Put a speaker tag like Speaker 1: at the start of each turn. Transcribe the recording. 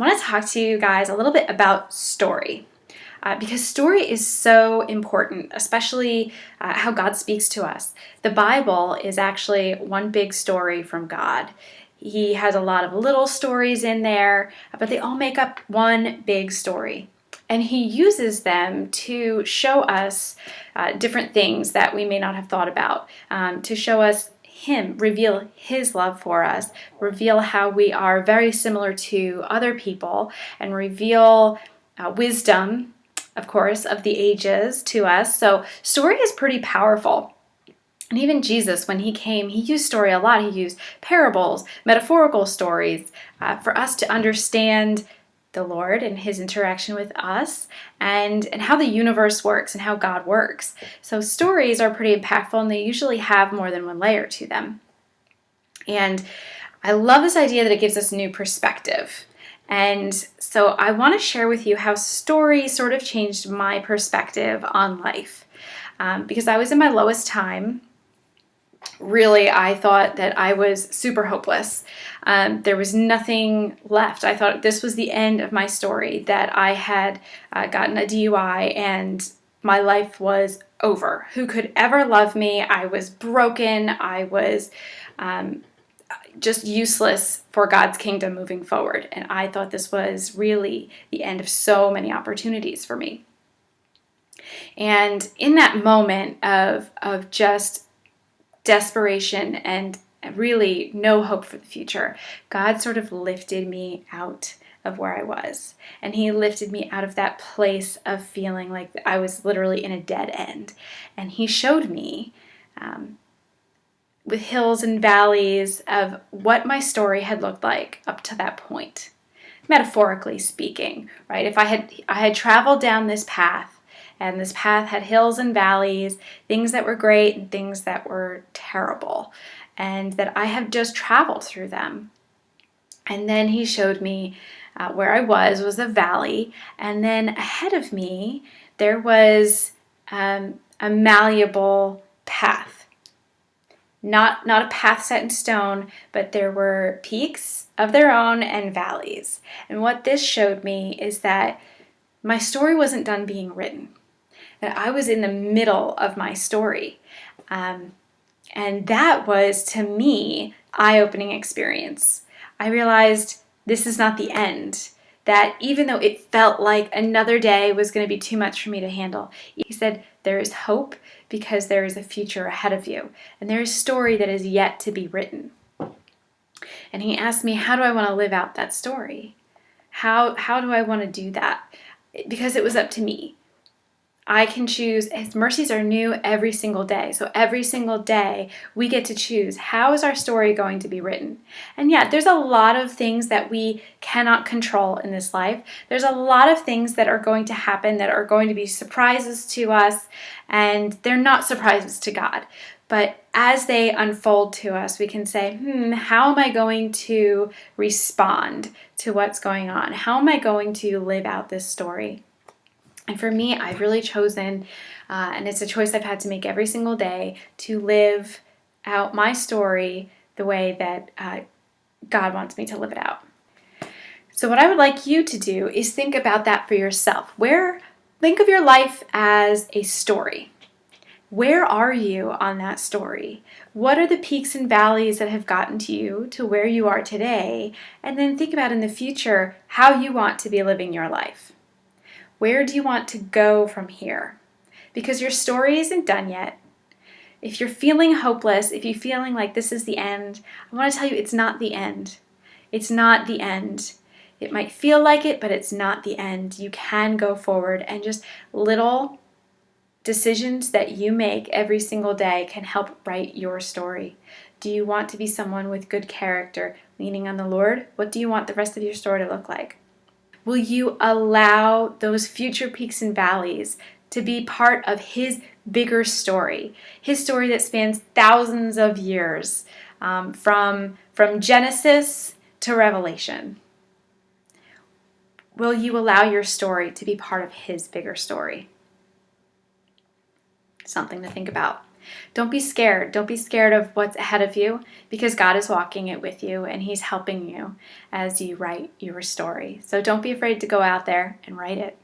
Speaker 1: want to talk to you guys a little bit about story. Because story is so important, especially how God speaks to us. The Bible is actually one big story from God. He has a lot of little stories in there, but they all make up one big story. And he uses them to show us different things that we may not have thought about, to show us him, reveal his love for us, reveal how we are very similar to other people, and reveal wisdom, of course, of the ages to us. So story is pretty powerful. And even Jesus, when he came, he used story a lot. He used parables, metaphorical stories for us to understand the Lord and his interaction with us and how the universe works and how God works. So stories are pretty impactful, and they usually have more than one layer to them. And I love this idea that it gives us new perspective. And so I want to share with you how story sort of changed my perspective on life. Because I was in my lowest time. Really, I thought that I was super hopeless. There was nothing left. I thought this was the end of my story, that I had gotten a DUI and my life was over. Who could ever love me? I was broken. I was just useless for God's kingdom moving forward. And I thought this was really the end of so many opportunities for me. And in that moment of just desperation and really no hope for the future, God sort of lifted me out of where I was. And he lifted me out of that place of feeling like I was literally in a dead end. And he showed me with hills and valleys of what my story had looked like up to that point, metaphorically speaking, right? If I had traveled down this path, and this path had hills and valleys, things that were great and things that were terrible, and that I have just traveled through them. And then he showed me where I was a valley, and then ahead of me there was a malleable path. Not a path set in stone, but there were peaks of their own and valleys. And what this showed me is that my story wasn't done being written. That I was in the middle of my story. And that was, to me, eye-opening experience. I realized this is not the end. That even though it felt like another day was going to be too much for me to handle, he said, there is hope because there is a future ahead of you. And there is a story that is yet to be written. And he asked me, how do I want to live out that story? How do I want to do that? Because it was up to me. I can choose. His mercies are new every single day. So every single day we get to choose, how is our story going to be written? And yeah, there's a lot of things that we cannot control in this life. There's a lot of things that are going to happen that are going to be surprises to us, and they're not surprises to God. But as they unfold to us, we can say, how am I going to respond to what's going on? How am I going to live out this story? And for me, I've really chosen, and it's a choice I've had to make every single day, to live out my story the way that God wants me to live it out. So what I would like you to do is think about that for yourself. Think of your life as a story. Where are you on that story? What are the peaks and valleys that have gotten to you to where you are today? And then think about in the future how you want to be living your life. Where do you want to go from here? Because your story isn't done yet. If you're feeling hopeless, if you're feeling like this is the end, I want to tell you it's not the end. It's not the end. It might feel like it, but it's not the end. You can go forward, and just little decisions that you make every single day can help write your story. Do you want to be someone with good character, leaning on the Lord? What do you want the rest of your story to look like? Will you allow those future peaks and valleys to be part of his bigger story? His story that spans thousands of years, from Genesis to Revelation. Will you allow your story to be part of his bigger story? Something to think about. Don't be scared. Don't be scared of what's ahead of you, because God is walking it with you and He's helping you as you write your story. So don't be afraid to go out there and write it.